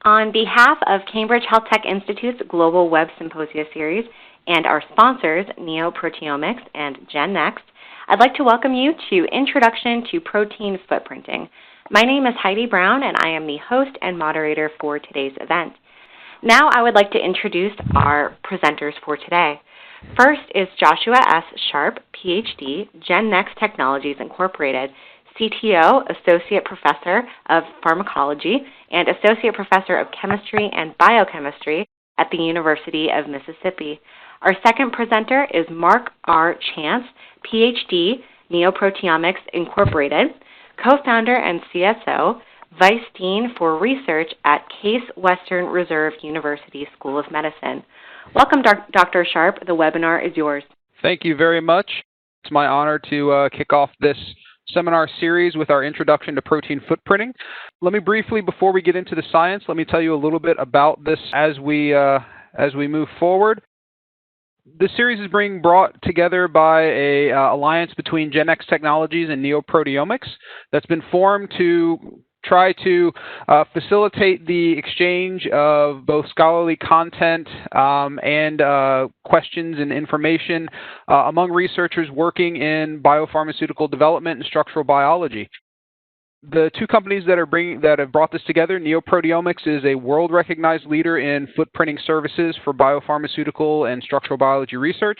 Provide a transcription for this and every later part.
On behalf of Cambridge Health Tech Institute's Global Web Symposia Series and our sponsors, NeoProteomics and GenNext, I'd like to welcome you to Introduction to Protein Footprinting. My name is Heidi Brown, and I am the host and moderator for today's event. Now I would like to introduce our presenters for today. First is Joshua S. Sharp, PhD, GenNext Technologies Incorporated, CTO, Associate Professor of Pharmacology, and Associate Professor of Chemistry and Biochemistry at the University of Mississippi. Our second presenter is Mark R. Chance, PhD, NeoProteomics Incorporated, co-founder and CSO, Vice Dean for Research at Case Western Reserve University School of Medicine. Welcome, Dr. Sharp. The webinar is yours. Thank you very much. It's my honor to kick off this seminar series with our introduction to protein footprinting. Let me briefly, before we get into the science, let me tell you a little bit about this as we move forward. This series is being brought together by an alliance between GenNext Technologies and NeoProteomics that's been formed to try to facilitate the exchange of both scholarly content and questions and information among researchers working in biopharmaceutical development and structural biology. The two companies that have brought this together, NeoProteomics is a world-recognized leader in footprinting services for biopharmaceutical and structural biology research.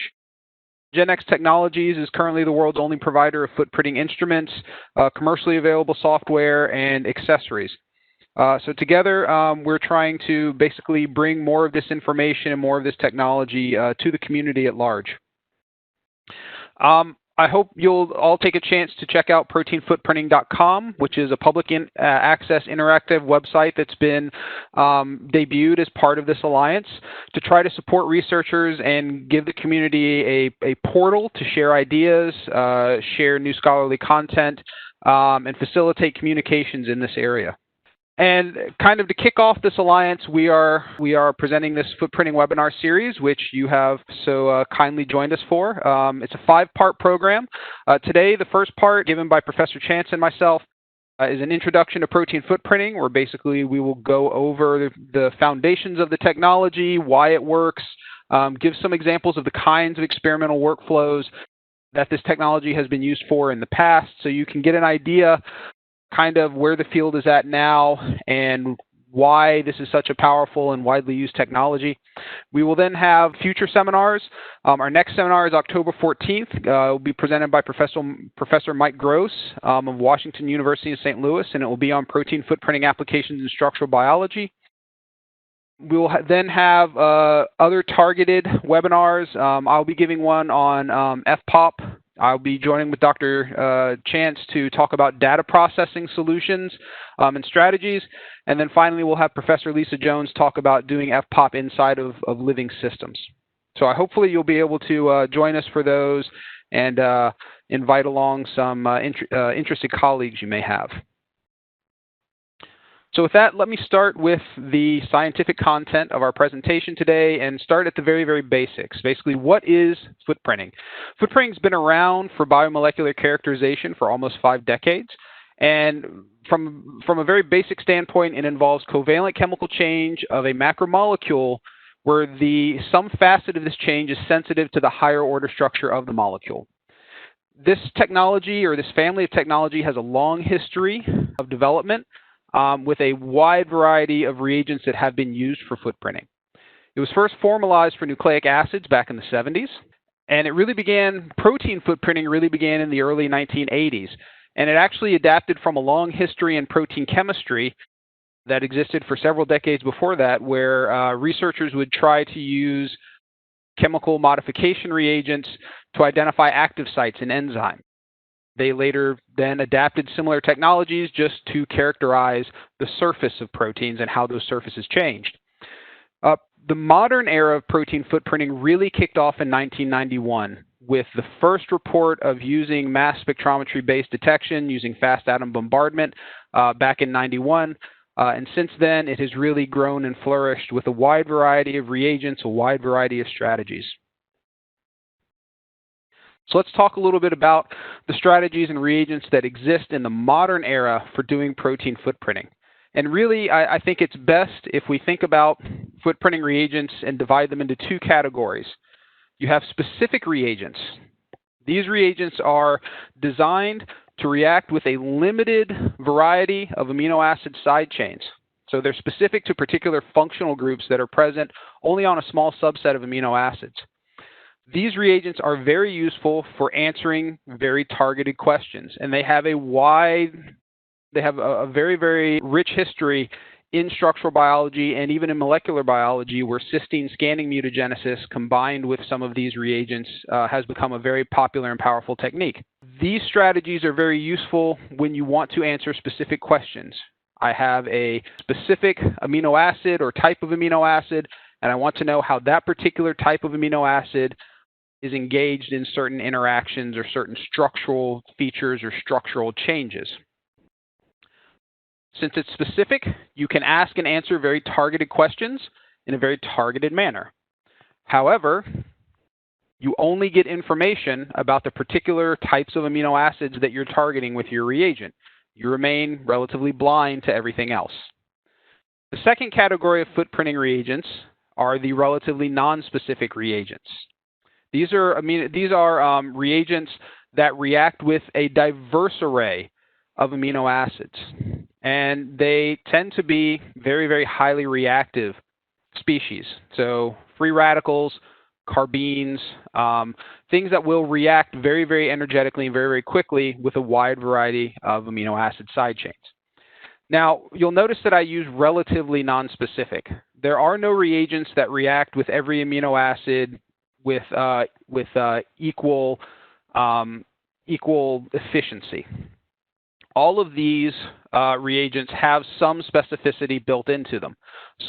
GenNext Technologies is currently the world's only provider of footprinting instruments, commercially available software, and accessories. So together, we're trying to basically bring more of this information and more of this technology to the community at large. I hope you'll all take a chance to check out proteinfootprinting.com, which is a public access interactive website that's been debuted as part of this alliance to try to support researchers and give the community a portal to share ideas, share new scholarly content, and facilitate communications in this area. And kind of to kick off this alliance, we are presenting this footprinting webinar series, which you have so kindly joined us for. It's a 5-part program. Today, the first part, given by Professor Chance and myself, is an introduction to protein footprinting, where basically we will go over the foundations of the technology, why it works, give some examples of the kinds of experimental workflows that this technology has been used for in the past, so you can get an idea kind of where the field is at now and why this is such a powerful and widely used technology. We will then have future seminars. Our next seminar is October 14th. It will be presented by Professor Mike Gross of Washington University in St. Louis, and it will be on protein footprinting applications in structural biology. We will then have other targeted webinars. I'll be giving one on FPOP. I'll be joining with Dr. Chance to talk about data processing solutions and strategies. And then finally, we'll have Professor Lisa Jones talk about doing FPOP inside of living systems. So hopefully you'll be able to join us for those and invite along some interested colleagues you may have. So with that, let me start with the scientific content of our presentation today and start at the very, very basics. Basically, what is footprinting? Footprinting has been around for biomolecular characterization for almost 5 decades. And from a very basic standpoint, it involves covalent chemical change of a macromolecule where some facet of this change is sensitive to the higher order structure of the molecule. This technology, or this family of technology, has a long history of development with a wide variety of reagents that have been used for footprinting. It was first formalized for nucleic acids back in the 70s, and protein footprinting really began in the early 1980s. And it actually adapted from a long history in protein chemistry that existed for several decades before that, where researchers would try to use chemical modification reagents to identify active sites in enzymes. They later then adapted similar technologies just to characterize the surface of proteins and how those surfaces changed. The modern era of protein footprinting really kicked off in 1991 with the first report of using mass spectrometry-based detection using fast atom bombardment back in 91. And since then, it has really grown and flourished with a wide variety of reagents, a wide variety of strategies. So let's talk a little bit about the strategies and reagents that exist in the modern era for doing protein footprinting. And really, I think it's best if we think about footprinting reagents and divide them into two categories. You have specific reagents. These reagents are designed to react with a limited variety of amino acid side chains. So they're specific to particular functional groups that are present only on a small subset of amino acids. These reagents are very useful for answering very targeted questions, and they have a very, very rich history in structural biology and even in molecular biology, where cysteine scanning mutagenesis combined with some of these reagents has become a very popular and powerful technique. These strategies are very useful when you want to answer specific questions. I have a specific amino acid or type of amino acid, and I want to know how that particular type of amino acid is engaged in certain interactions or certain structural features or structural changes. Since it's specific, you can ask and answer very targeted questions in a very targeted manner. However, you only get information about the particular types of amino acids that you're targeting with your reagent. You remain relatively blind to everything else. The second category of footprinting reagents are the relatively non-specific reagents. These are reagents that react with a diverse array of amino acids, and they tend to be very, very highly reactive species. So free radicals, carbenes, things that will react very, very energetically and very, very quickly with a wide variety of amino acid side chains. Now, you'll notice that I use relatively non-specific. There are no reagents that react with every amino acid with equal efficiency. All of these reagents have some specificity built into them.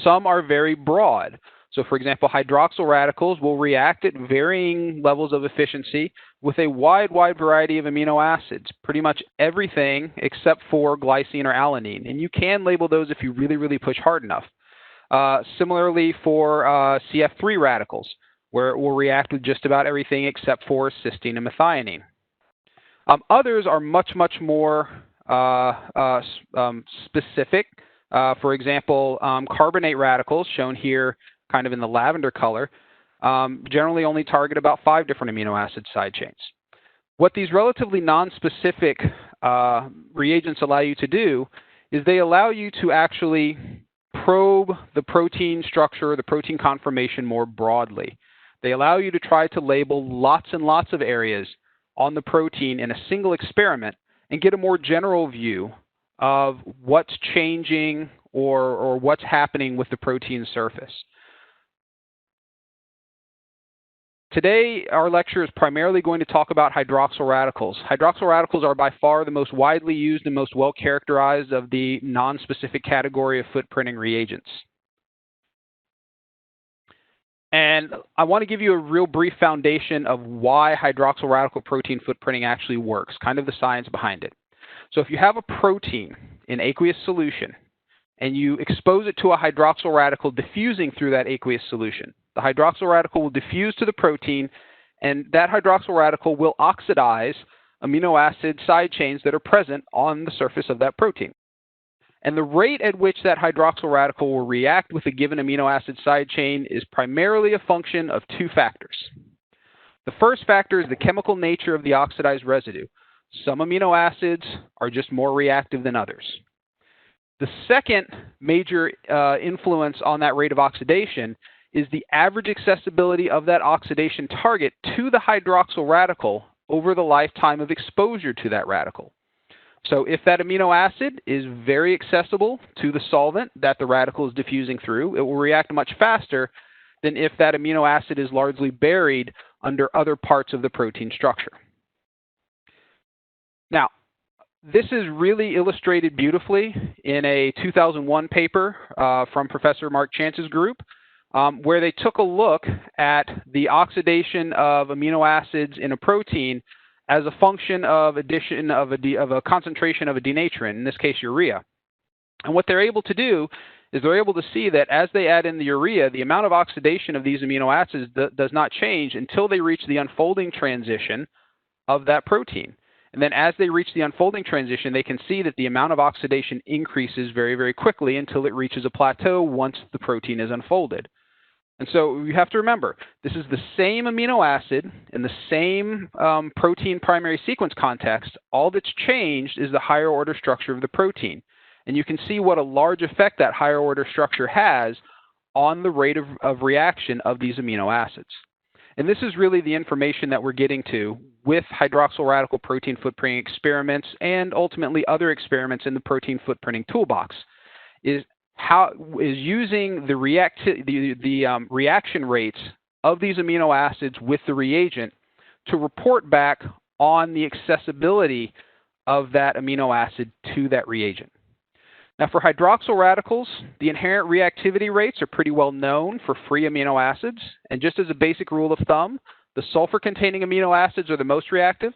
Some are very broad. So for example, hydroxyl radicals will react at varying levels of efficiency with a wide variety of amino acids, pretty much everything except for glycine or alanine. And you can label those if you really, really push hard enough. Similarly for CF3 radicals, where it will react with just about everything except for cysteine and methionine. Others are much more specific. For example, carbonate radicals, shown here kind of in the lavender color, generally only target about 5 different amino acid side chains. What these relatively non-specific reagents allow you to do is they allow you to actually probe the protein structure, the protein conformation more broadly. They allow you to try to label lots and lots of areas on the protein in a single experiment and get a more general view of what's changing or what's happening with the protein surface. Today, our lecture is primarily going to talk about hydroxyl radicals. Hydroxyl radicals are by far the most widely used and most well characterized of the non-specific category of footprinting reagents. And I want to give you a real brief foundation of why hydroxyl radical protein footprinting actually works, kind of the science behind it. So if you have a protein in aqueous solution and you expose it to a hydroxyl radical diffusing through that aqueous solution, the hydroxyl radical will diffuse to the protein, and that hydroxyl radical will oxidize amino acid side chains that are present on the surface of that protein. And the rate at which that hydroxyl radical will react with a given amino acid side chain is primarily a function of 2 factors. The first factor is the chemical nature of the oxidized residue. Some amino acids are just more reactive than others. The second major influence on that rate of oxidation is the average accessibility of that oxidation target to the hydroxyl radical over the lifetime of exposure to that radical. So if that amino acid is very accessible to the solvent that the radical is diffusing through, it will react much faster than if that amino acid is largely buried under other parts of the protein structure. Now, this is really illustrated beautifully in a 2001 paper from Professor Mark Chance's group, where they took a look at the oxidation of amino acids in a protein as a function of addition of a concentration of a denaturin, in this case urea. And what they're able to do is they're able to see that as they add in the urea, the amount of oxidation of these amino acids does not change until they reach the unfolding transition of that protein. And then as they reach the unfolding transition, they can see that the amount of oxidation increases very, very quickly until it reaches a plateau once the protein is unfolded. And so you have to remember, this is the same amino acid in the same protein primary sequence context. All that's changed is the higher order structure of the protein. And you can see what a large effect that higher order structure has on the rate of reaction of these amino acids. And this is really the information that we're getting to with hydroxyl radical protein footprinting experiments and ultimately other experiments in the protein footprinting toolbox, is using the reaction rates of these amino acids with the reagent to report back on the accessibility of that amino acid to that reagent. Now, for hydroxyl radicals, the inherent reactivity rates are pretty well known for free amino acids. And just as a basic rule of thumb, the sulfur-containing amino acids are the most reactive,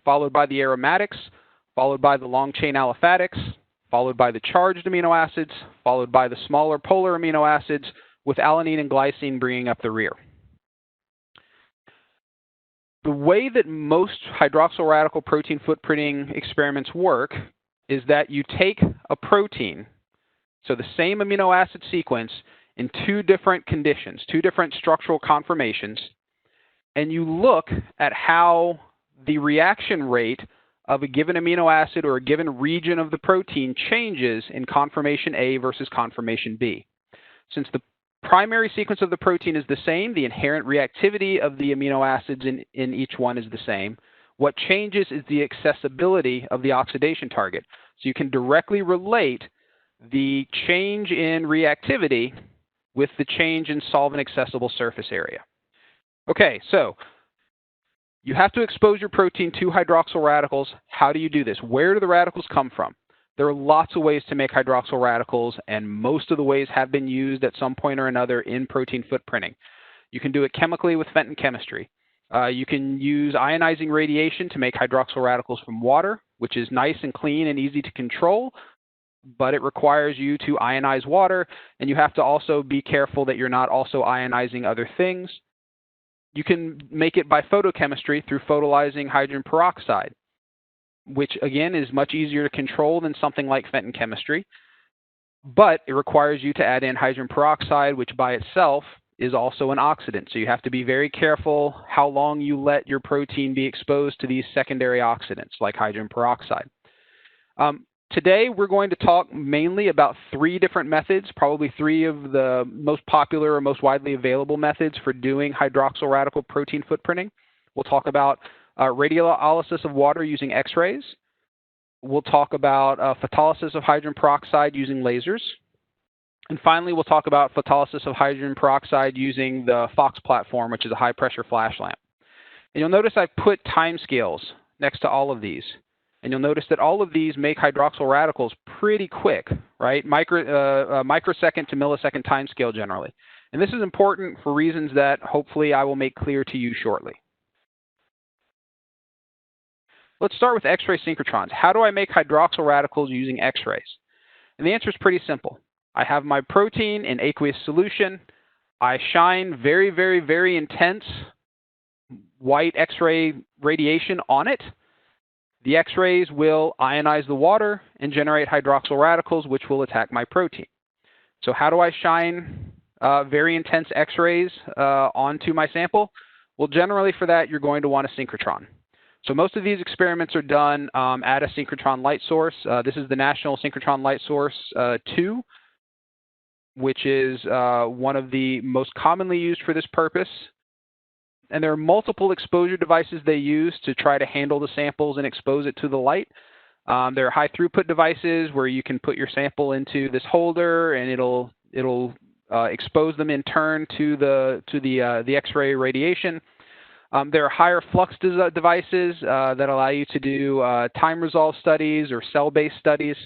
followed by the aromatics, followed by the long-chain aliphatics, followed by the charged amino acids, followed by the smaller polar amino acids, with alanine and glycine bringing up the rear. The way that most hydroxyl radical protein footprinting experiments work is that you take a protein, so the same amino acid sequence, in two different conditions, two different structural conformations, and you look at how the reaction rate of a given amino acid or a given region of the protein changes in conformation A versus conformation B. Since the primary sequence of the protein is the same, the inherent reactivity of the amino acids in each one is the same. What changes is the accessibility of the oxidation target. So you can directly relate the change in reactivity with the change in solvent accessible surface area. Okay, so you have to expose your protein to hydroxyl radicals. How do you do this? Where do the radicals come from? There are lots of ways to make hydroxyl radicals, and most of the ways have been used at some point or another in protein footprinting. You can do it chemically with Fenton chemistry. You can use ionizing radiation to make hydroxyl radicals from water, which is nice and clean and easy to control, but it requires you to ionize water, and you have to also be careful that you're not also ionizing other things. You can make it by photochemistry through photolyzing hydrogen peroxide, which again is much easier to control than something like Fenton chemistry, but it requires you to add in hydrogen peroxide, which by itself is also an oxidant. So you have to be very careful how long you let your protein be exposed to these secondary oxidants like hydrogen peroxide. Today we're going to talk mainly about three different methods, probably three of the most popular or most widely available methods for doing hydroxyl radical protein footprinting. We'll talk about radiolysis of water using X-rays. We'll talk about photolysis of hydrogen peroxide using lasers. And finally, we'll talk about photolysis of hydrogen peroxide using the FOX platform, which is a high-pressure flash lamp. And you'll notice I've put timescales next to all of these. And you'll notice that all of these make hydroxyl radicals pretty quick, right? Microsecond to millisecond timescale generally. And this is important for reasons that hopefully I will make clear to you shortly. Let's start with X-ray synchrotrons. How do I make hydroxyl radicals using X-rays? And the answer is pretty simple. I have my protein in aqueous solution. I shine very, very, very intense white X-ray radiation on it. The X-rays will ionize the water and generate hydroxyl radicals, which will attack my protein. So how do I shine very intense X-rays onto my sample? Well, generally for that, you're going to want a synchrotron. So most of these experiments are done at a synchrotron light source. This is the National Synchrotron Light Source 2, which is one of the most commonly used for this purpose. And there are multiple exposure devices they use to try to handle the samples and expose it to the light. There are high throughput devices where you can put your sample into this holder and it'll expose them in turn to the X-ray radiation. There are higher flux devices that allow you to do time resolve studies or cell-based studies.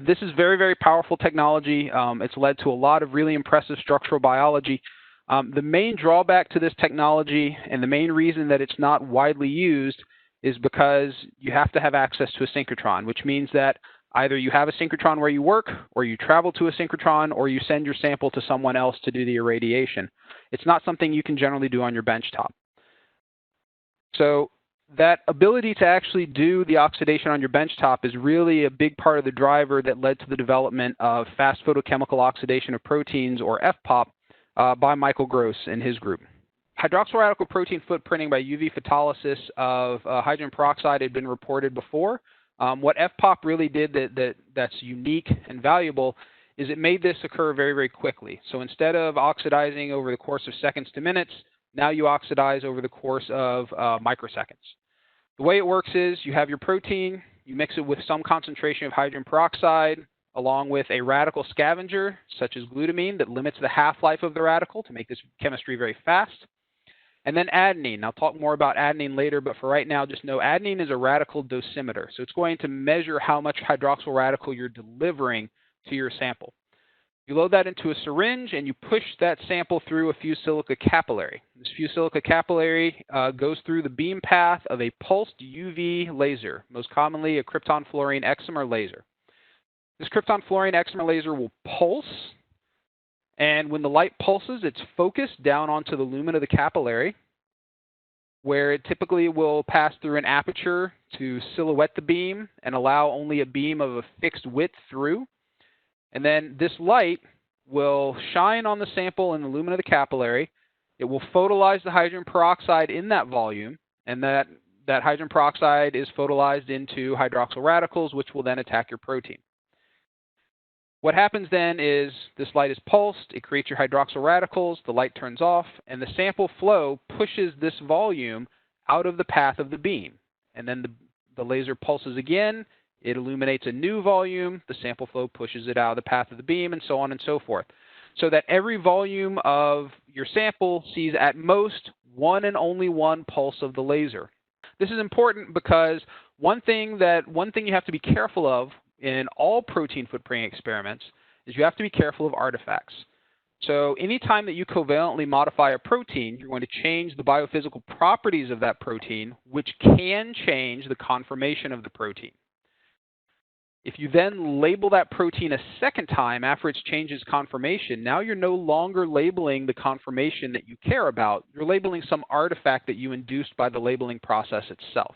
This is very, very powerful technology. It's led to a lot of really impressive structural biology. The main drawback to this technology and the main reason that it's not widely used is because you have to have access to a synchrotron, which means that either you have a synchrotron where you work, or you travel to a synchrotron, or you send your sample to someone else to do the irradiation. It's not something you can generally do on your benchtop. So that ability to actually do the oxidation on your benchtop is really a big part of the driver that led to the development of fast photochemical oxidation of proteins, or FPOP, by Michael Gross and his group. Hydroxyl radical protein footprinting by UV photolysis of hydrogen peroxide had been reported before. What FPOP really did that's unique and valuable is it made this occur very, very quickly. So instead of oxidizing over the course of seconds to minutes, now you oxidize over the course of microseconds. The way it works is you have your protein, you mix it with some concentration of hydrogen peroxide, along with a radical scavenger, such as glutamine, that limits the half-life of the radical to make this chemistry very fast. And then adenine. I'll talk more about adenine later, but for right now, just know adenine is a radical dosimeter. So it's going to measure how much hydroxyl radical you're delivering to your sample. You load that into a syringe and you push that sample through a fused silica capillary. This fused silica capillary goes through the beam path of a pulsed UV laser, most commonly a krypton fluorine excimer laser. This krypton fluorine excimer laser will pulse, and when the light pulses, it's focused down onto the lumen of the capillary, where it typically will pass through an aperture to silhouette the beam and allow only a beam of a fixed width through. And then this light will shine on the sample in the lumen of the capillary. It will photolyze the hydrogen peroxide in that volume, and that hydrogen peroxide is photolyzed into hydroxyl radicals, which will then attack your protein. What happens then is this light is pulsed, it creates your hydroxyl radicals, the light turns off, and the sample flow pushes this volume out of the path of the beam. And then the laser pulses again, it illuminates a new volume, the sample flow pushes it out of the path of the beam, and so on and so forth. So that every volume of your sample sees at most one and only one pulse of the laser. This is important because one thing you have to be careful of in all protein footprinting experiments is you have to be careful of artifacts. So anytime that you covalently modify a protein, you're going to change the biophysical properties of that protein, which can change the conformation of the protein. If you then label that protein a second time after it's changed its conformation, now you're no longer labeling the conformation that you care about. You're labeling some artifact that you induced by the labeling process itself.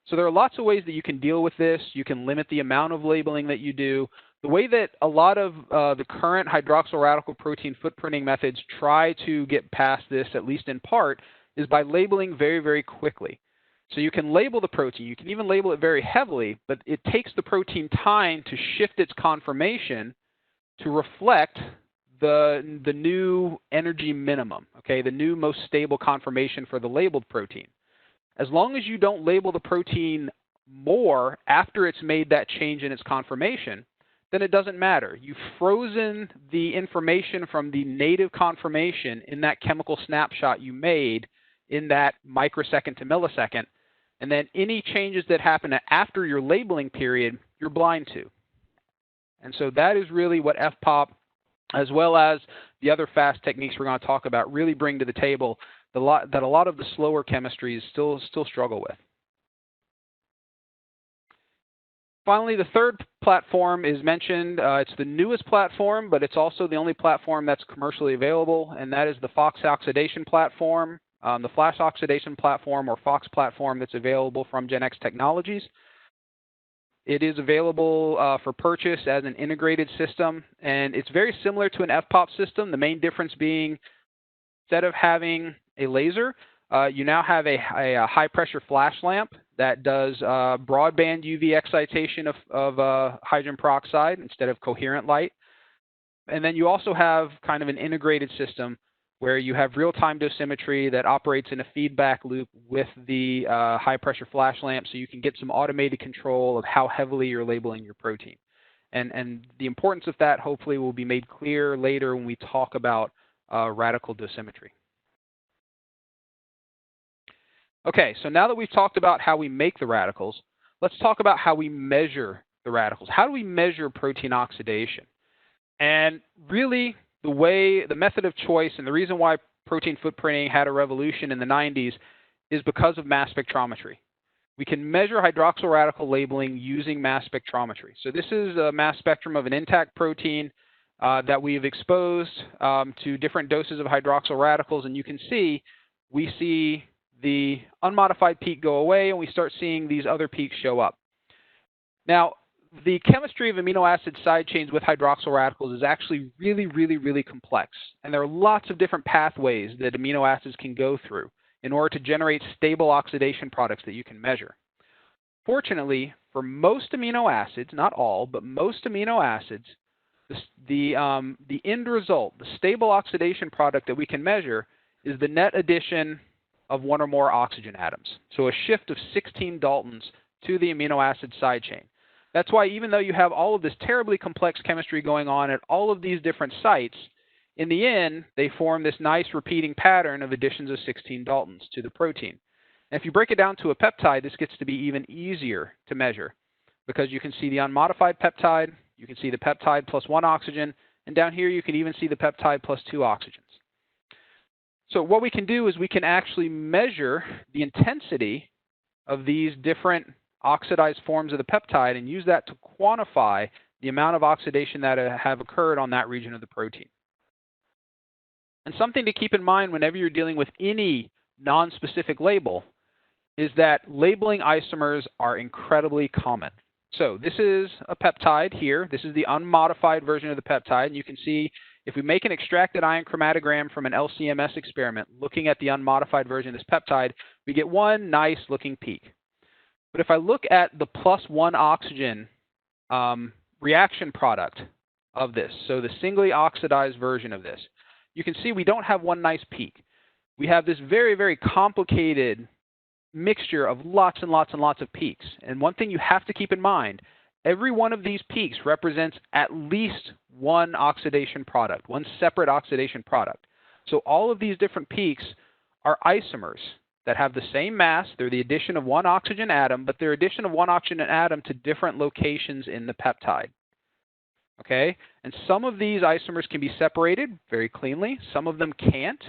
So there are lots of ways that you can deal with this. You can limit the amount of labeling that you do. The way that a lot of the current hydroxyl radical protein footprinting methods try to get past this, at least in part, is by labeling very, very quickly. So you can label the protein. You can even label it very heavily, but it takes the protein time to shift its conformation to reflect the new energy minimum, okay, the new most stable conformation for the labeled protein. As long as you don't label the protein more after it's made that change in its conformation, then it doesn't matter. You've frozen the information from the native conformation in that chemical snapshot you made in that microsecond to millisecond, and then any changes that happen after your labeling period, you're blind to. And so that is really what FPOP, as well as the other fast techniques we're going to talk about, really bring to the table that a lot of the slower chemistries still struggle with. Finally, the third platform is mentioned. It's the newest platform, but it's also the only platform that's commercially available, and that is the FOX oxidation platform, the flash oxidation platform, or FOX platform, that's available from GenX Technologies. It is available for purchase as an integrated system, and it's very similar to an FPOP system, the main difference being instead of having a laser, you now have a high-pressure flash lamp that does broadband UV excitation of hydrogen peroxide instead of coherent light. And then you also have kind of an integrated system where you have real-time dosimetry that operates in a feedback loop with the high-pressure flash lamp, so you can get some automated control of how heavily you're labeling your protein. And the importance of that hopefully will be made clear later when we talk about radical dosimetry. Okay, so now that we've talked about how we make the radicals, let's talk about how we measure the radicals. How do we measure protein oxidation? And really, the method of choice and the reason why protein footprinting had a revolution in the 90s is because of mass spectrometry. We can measure hydroxyl radical labeling using mass spectrometry. So this is a mass spectrum of an intact protein that we've exposed to different doses of hydroxyl radicals, and you can see we see the unmodified peak go away and we start seeing these other peaks show up. Now, the chemistry of amino acid side chains with hydroxyl radicals is actually really complex. And there are lots of different pathways that amino acids can go through in order to generate stable oxidation products that you can measure. Fortunately, for most amino acids, not all, but most amino acids, the end result, the stable oxidation product that we can measure is the net addition of one or more oxygen atoms. So a shift of 16 Daltons to the amino acid side chain. That's why even though you have all of this terribly complex chemistry going on at all of these different sites, in the end, they form this nice repeating pattern of additions of 16 Daltons to the protein. And if you break it down to a peptide, this gets to be even easier to measure because you can see the unmodified peptide, you can see the peptide plus 1 oxygen, and down here you can even see the peptide plus 2 oxygens. So what we can do is we can actually measure the intensity of these different oxidized forms of the peptide and use that to quantify the amount of oxidation that have occurred on that region of the protein. And something to keep in mind whenever you're dealing with any non-specific label is that labeling isomers are incredibly common. So this is a peptide here. This is the unmodified version of the peptide. And you can see if we make an extracted ion chromatogram from an LCMS experiment looking at the unmodified version of this peptide, we get one nice looking peak. But if I look at the +1 oxygen reaction product of this, so the singly oxidized version of this, you can see we don't have one nice peak. We have this very complicated mixture of lots and lots of peaks. And one thing you have to keep in mind, every one of these peaks represents at least one oxidation product, one separate oxidation product. So all of these different peaks are isomers that have the same mass. They're the addition of one oxygen atom, but they're addition of one oxygen atom to different locations in the peptide. Okay? And some of these isomers can be separated very cleanly. Some of them can't.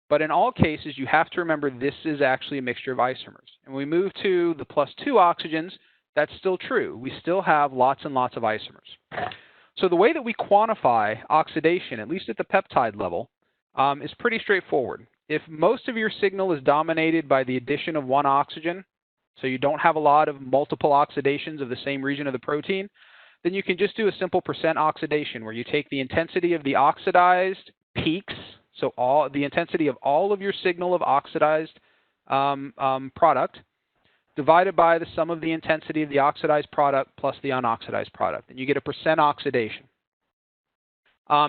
But in all cases, you have to remember this is actually a mixture of isomers. And when we move to the +2 oxygens, that's still true. We still have lots and lots of isomers. So the way that we quantify oxidation, at least at the peptide level, is pretty straightforward. If most of your signal is dominated by the addition of one oxygen, so you don't have a lot of multiple oxidations of the same region of the protein, then you can just do a simple % oxidation where you take the intensity of the oxidized peaks, so the intensity of all of your signal of oxidized product, divided by the sum of the intensity of the oxidized product plus the unoxidized product, and you get a % oxidation.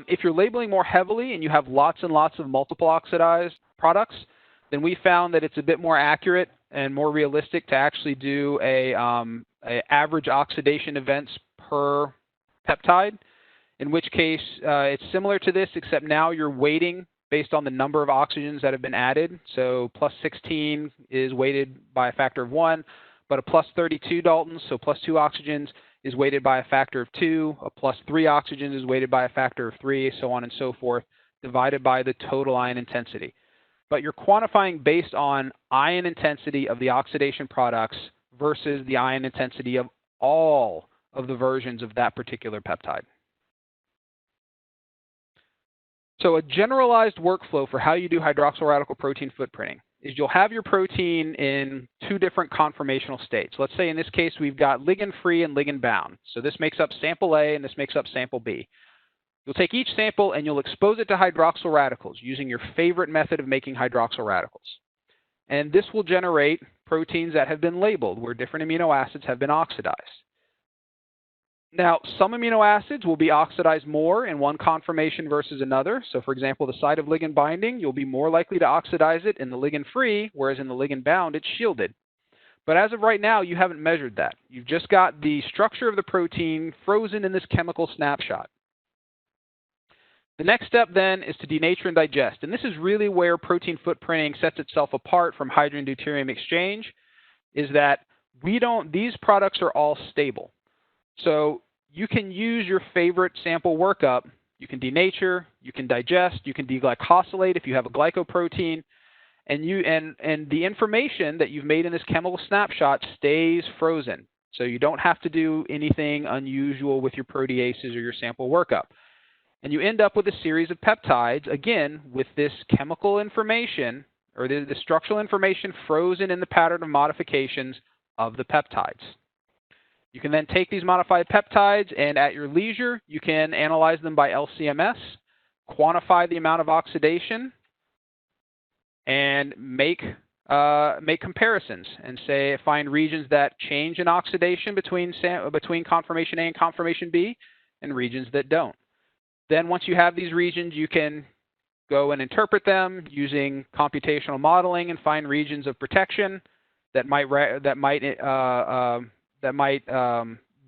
If you're labeling more heavily and you have lots and lots of multiple oxidized products, then we found that it's a bit more accurate and more realistic to actually do a average oxidation events per peptide, in which case it's similar to this, except now you're weighting based on the number of oxygens that have been added. So +16 is weighted by a factor of 1, but a +32 Daltons, so +2 oxygens, is weighted by a factor of 2, a +3 oxygen is weighted by a factor of 3, so on and so forth, divided by the total ion intensity. But you're quantifying based on ion intensity of the oxidation products versus the ion intensity of all of the versions of that particular peptide. So a generalized workflow for how you do hydroxyl radical protein footprinting is you'll have your protein in two different conformational states. Let's say in this case we've got ligand-free and ligand-bound. So this makes up sample A and this makes up sample B. You'll take each sample and you'll expose it to hydroxyl radicals using your favorite method of making hydroxyl radicals. And this will generate proteins that have been labeled where different amino acids have been oxidized. Now, some amino acids will be oxidized more in one conformation versus another. So for example, the site of ligand binding, you'll be more likely to oxidize it in the ligand-free, whereas in the ligand-bound, it's shielded. But as of right now, you haven't measured that. You've just got the structure of the protein frozen in this chemical snapshot. The next step then is to denature and digest. And this is really where protein footprinting sets itself apart from hydrogen-deuterium exchange, is that these products are all stable. So you can use your favorite sample workup. You can denature, you can digest, you can deglycosylate if you have a glycoprotein, and the information that you've made in this chemical snapshot stays frozen. So you don't have to do anything unusual with your proteases or your sample workup. And you end up with a series of peptides, again, with this chemical information or the structural information frozen in the pattern of modifications of the peptides. You can then take these modified peptides and at your leisure, you can analyze them by LC-MS, quantify the amount of oxidation, and make comparisons and find regions that change in oxidation between conformation A and conformation B and regions that don't. Then once you have these regions, you can go and interpret them using computational modeling and find regions of protection that might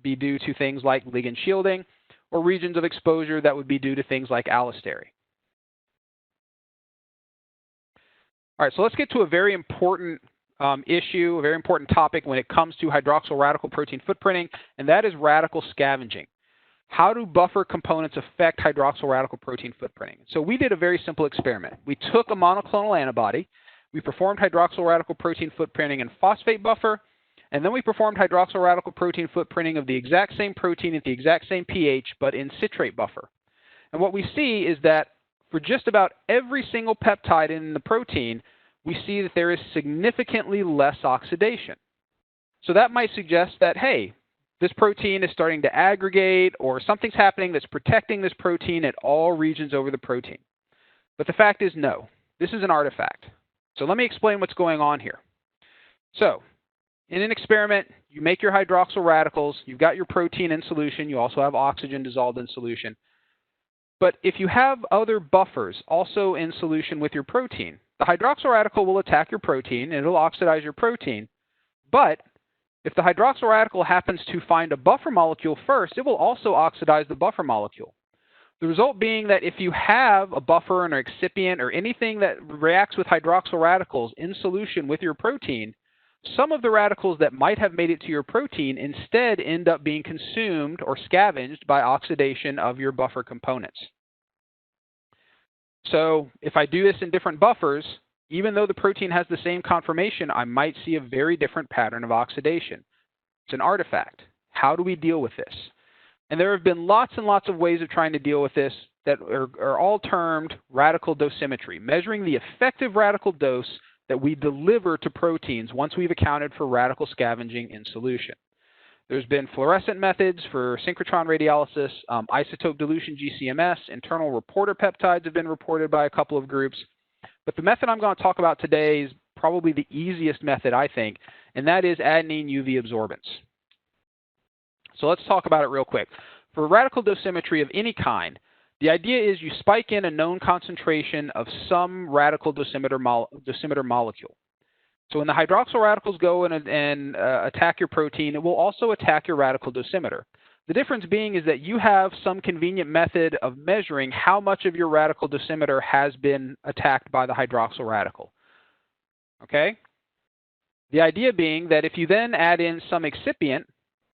be due to things like ligand shielding, or regions of exposure that would be due to things like allostery. All right, so let's get to a very important issue, a very important topic when it comes to hydroxyl radical protein footprinting, and that is radical scavenging. How do buffer components affect hydroxyl radical protein footprinting? So we did a very simple experiment. We took a monoclonal antibody, we performed hydroxyl radical protein footprinting in phosphate buffer, and then we performed hydroxyl radical protein footprinting of the exact same protein at the exact same pH, but in citrate buffer. And what we see is that for just about every single peptide in the protein, we see that there is significantly less oxidation. So that might suggest that, hey, this protein is starting to aggregate, or something's happening that's protecting this protein at all regions over the protein. But the fact is, no, this is an artifact. So let me explain what's going on here. So in an experiment, you make your hydroxyl radicals, you've got your protein in solution, you also have oxygen dissolved in solution. But if you have other buffers also in solution with your protein, the hydroxyl radical will attack your protein and it'll oxidize your protein. But if the hydroxyl radical happens to find a buffer molecule first, it will also oxidize the buffer molecule. The result being that if you have a buffer or an excipient or anything that reacts with hydroxyl radicals in solution with your protein, some of the radicals that might have made it to your protein instead end up being consumed or scavenged by oxidation of your buffer components. So if I do this in different buffers, even though the protein has the same conformation, I might see a very different pattern of oxidation. It's an artifact. How do we deal with this? And there have been lots and lots of ways of trying to deal with this that are all termed radical dosimetry, measuring the effective radical dose that we deliver to proteins once we've accounted for radical scavenging in solution. There's been fluorescent methods for synchrotron radiolysis, isotope dilution GCMS, internal reporter peptides have been reported by a couple of groups. But the method I'm going to talk about today is probably the easiest method, I think, and that is adenine UV absorbance. So let's talk about it real quick. For radical dosimetry of any kind, the idea is you spike in a known concentration of some radical dosimeter molecule. So when the hydroxyl radicals go and attack your protein, it will also attack your radical dosimeter. The difference being is that you have some convenient method of measuring how much of your radical dosimeter has been attacked by the hydroxyl radical. Okay? The idea being that if you then add in some excipient,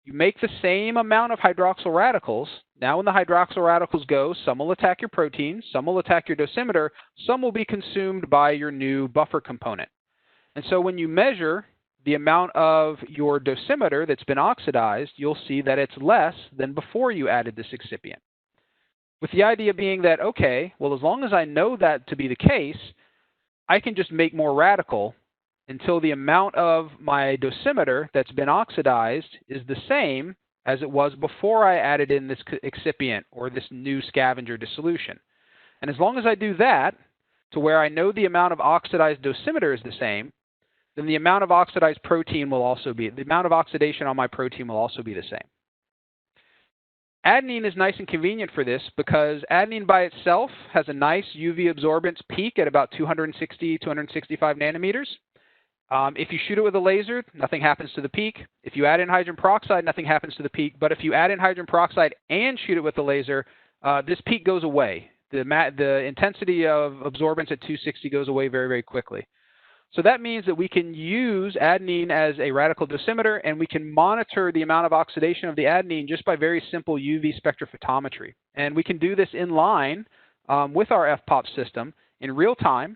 you make the same amount of hydroxyl radicals. Now when the hydroxyl radicals go, some will attack your protein, some will attack your dosimeter, some will be consumed by your new buffer component. And so when you measure the amount of your dosimeter that's been oxidized, you'll see that it's less than before you added this excipient. With the idea being that, okay, well, as long as I know that to be the case, I can just make more radical until the amount of my dosimeter that's been oxidized is the same as it was before I added in this excipient or this new scavenger to solution. And as long as I do that, to where I know the amount of oxidized dosimeter is the same, then the amount of oxidized protein will also be, the amount of oxidation on my protein will also be the same. Adenine is nice and convenient for this because adenine by itself has a nice UV absorbance peak at about 260, 265 nanometers. If you shoot it with a laser, nothing happens to the peak. If you add in hydrogen peroxide, nothing happens to the peak. But if you add in hydrogen peroxide and shoot it with a laser, this peak goes away. The intensity of absorbance at 260 goes away very, very quickly. So that means that we can use adenine as a radical dosimeter, and we can monitor the amount of oxidation of the adenine just by very simple UV spectrophotometry. And we can do this in line with our FPOP system in real time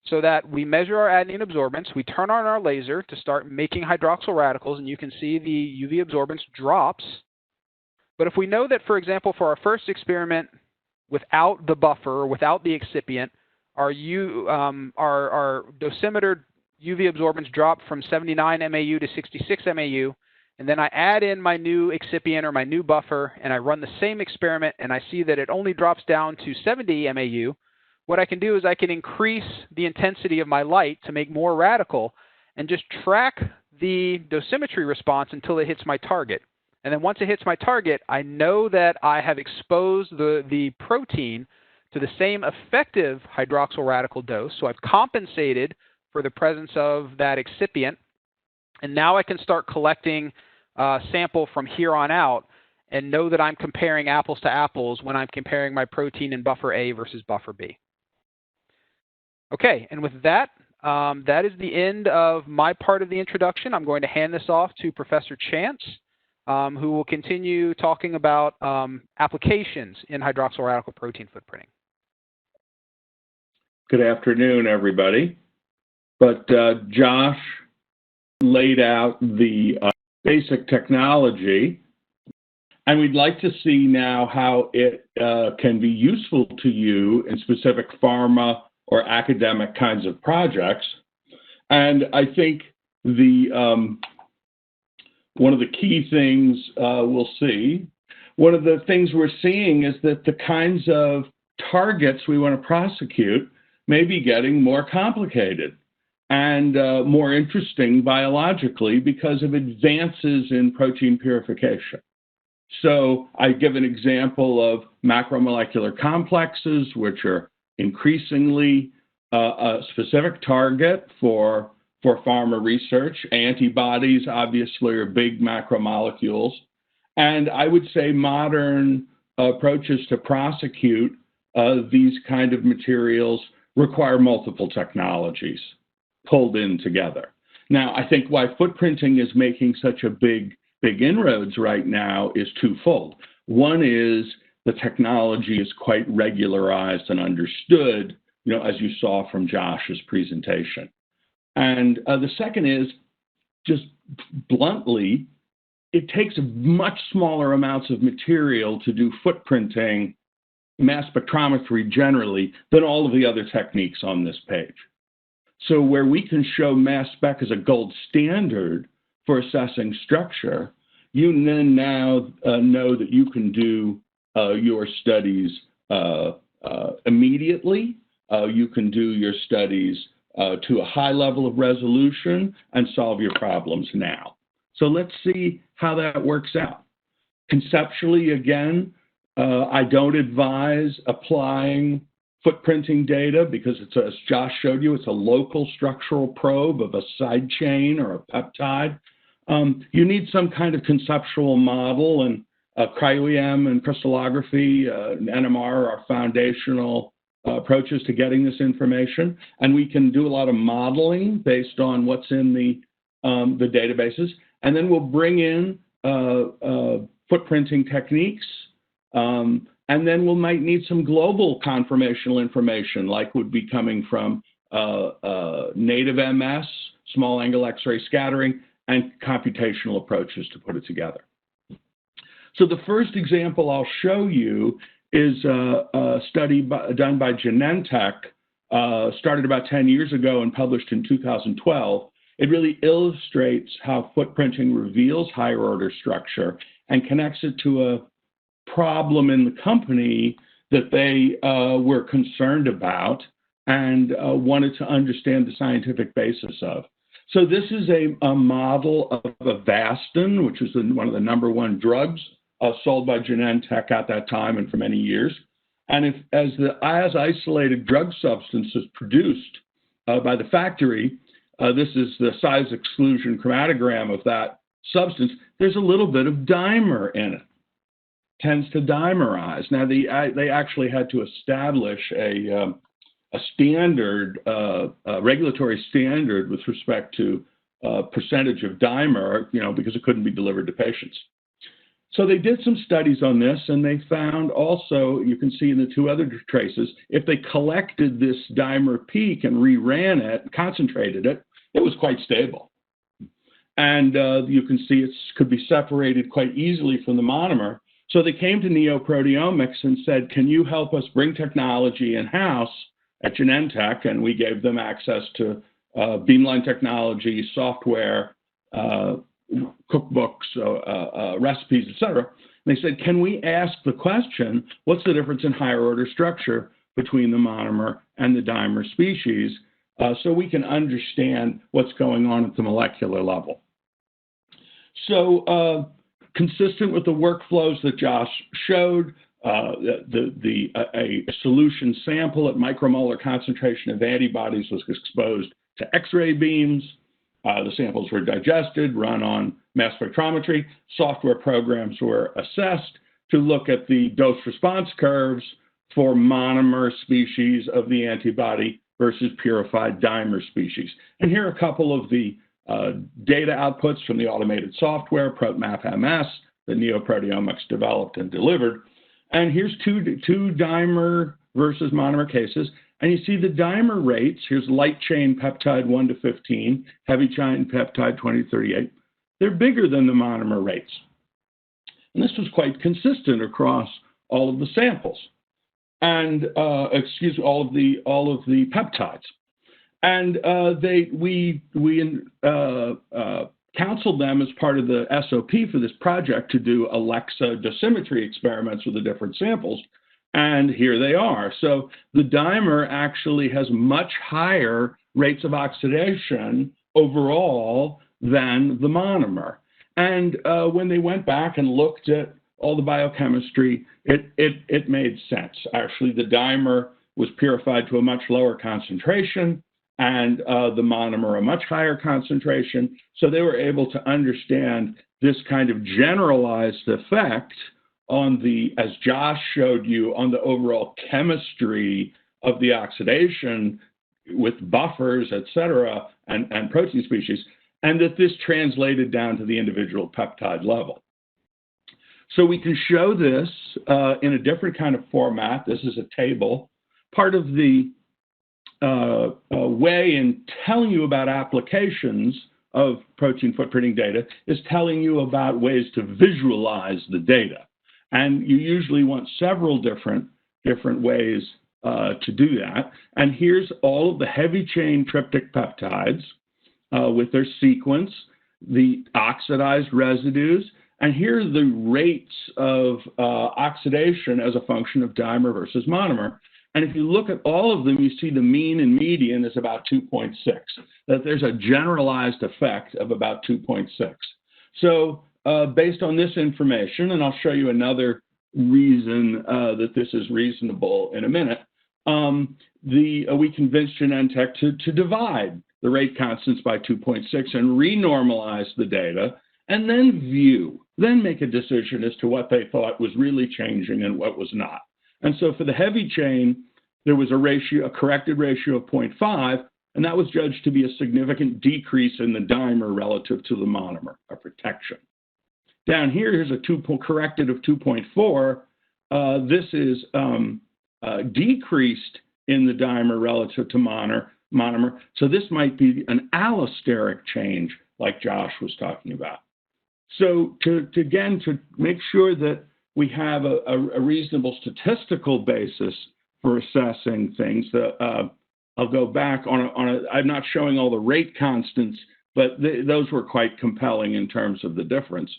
so that we measure our adenine absorbance, we turn on our laser to start making hydroxyl radicals, and you can see the UV absorbance drops. But if we know that, for example, for our first experiment, without the buffer or without the excipient, our dosimeter UV absorbance dropped from 79 MAU to 66 MAU, and then I add in my new excipient or my new buffer, and I run the same experiment, and I see that it only drops down to 70 MAU, what I can do is I can increase the intensity of my light to make more radical and just track the dosimetry response until it hits my target. And then once it hits my target, I know that I have exposed the protein to the same effective hydroxyl radical dose. So I've compensated for the presence of that excipient. And now I can start collecting sample from here on out and know that I'm comparing apples to apples when I'm comparing my protein in buffer A versus buffer B. Okay, and with that, that is the end of my part of the introduction. I'm going to hand this off to Professor Chance, who will continue talking about applications in hydroxyl radical protein footprinting. Good afternoon, everybody. But Josh laid out the basic technology, and we'd like to see now how it can be useful to you in specific pharma or academic kinds of projects. And I think one of the key things we'll see, one of the things we're seeing is that the kinds of targets we want to prosecute may be getting more complicated and more interesting biologically because of advances in protein purification. So I give an example of macromolecular complexes, which are increasingly a specific target for pharma research. Antibodies, obviously, are big macromolecules. And I would say modern approaches to prosecute these kind of materials require multiple technologies pulled in together. Now, I think why footprinting is making such a big inroads right now is twofold. One is the technology is quite regularized and understood, as you saw from Josh's presentation. And the second is, just bluntly, it takes much smaller amounts of material to do footprinting, mass spectrometry generally, than all of the other techniques on this page. So where we can show mass spec as a gold standard for assessing structure, you then now know that you can do your studies immediately. You can do your studies to a high level of resolution and solve your problems now. So let's see how that works out. Conceptually, again, I don't advise applying footprinting data because it's, as Josh showed you, it's a local structural probe of a side chain or a peptide. You need some kind of conceptual model, and cryo-EM and crystallography, NMR are foundational approaches to getting this information. And we can do a lot of modeling based on what's in the databases. And then we'll bring in footprinting techniques. And then we might need some global conformational information, like would be coming from native MS, small angle X-ray scattering, and computational approaches to put it together. So the first example I'll show you is a study done by Genentech, started about 10 years ago and published in 2012. It really illustrates how footprinting reveals higher order structure and connects it to a problem in the company that they were concerned about and wanted to understand the scientific basis of. So this is a model of Avastin, which is one of the #1 drugs sold by Genentech at that time and for many years. And as isolated drug substance is produced by the factory, this is the size exclusion chromatogram of that substance, there's a little bit of dimer in it. Tends to dimerize. Now, they actually had to establish a standard, regulatory standard with respect to percentage of dimer, because it couldn't be delivered to patients. So they did some studies on this, and they found also, you can see in the two other traces, if they collected this dimer peak and reran it, concentrated it, it was quite stable. And you can see it could be separated quite easily from the monomer. So they came to Neoproteomics and said, can you help us bring technology in-house at Genentech, and we gave them access to Beamline technology, software, cookbooks, recipes, etc. And they said, can we ask the question, what's the difference in higher order structure between the monomer and the dimer species, so we can understand what's going on at the molecular level. So consistent with the workflows that Josh showed, a solution sample at micromolar concentration of antibodies was exposed to X-ray beams. The samples were digested, run on mass spectrometry. Software programs were assessed to look at the dose response curves for monomer species of the antibody versus purified dimer species. And here are a couple of the data outputs from the automated software, ProtMap-MS, that NeoProteomics developed and delivered. And here's two dimer versus monomer cases. And you see the dimer rates. Here's light chain peptide 1 to 15, heavy chain peptide 20 to 38. They're bigger than the monomer rates. And this was quite consistent across all of the samples. And all of the peptides. And we counseled them as part of the SOP for this project to do Alexa dosimetry experiments with the different samples. And here they are. So the dimer actually has much higher rates of oxidation overall than the monomer. And when they went back and looked at all the biochemistry, it made sense. Actually, the dimer was purified to a much lower concentration, and the monomer a much higher concentration. So they were able to understand this kind of generalized effect on the, as Josh showed you, on the overall chemistry of the oxidation with buffers, et cetera, and protein species, and that this translated down to the individual peptide level. So we can show this in a different kind of format. This is a table. Part of the way in telling you about applications of protein footprinting data is telling you about ways to visualize the data. And you usually want several different ways to do that. And here's all of the heavy chain tryptic peptides with their sequence, the oxidized residues, and here are the rates of oxidation as a function of dimer versus monomer. And if you look at all of them, you see the mean and median is about 2.6, that there's a generalized effect of about 2.6. So based on this information, and I'll show you another reason that this is reasonable in a minute, we convinced Genentech to divide the rate constants by 2.6 and renormalize the data, and then make a decision as to what they thought was really changing and what was not. And so for the heavy chain, there was a corrected ratio of 0.5, and that was judged to be a significant decrease in the dimer relative to the monomer, a protection. Down here, here's a corrected of 2.4. This is decreased in the dimer relative to monomer. So this might be an allosteric change like Josh was talking about. So to make sure that we have a reasonable statistical basis for assessing things, I'll go back I'm not showing all the rate constants, but those were quite compelling in terms of the difference.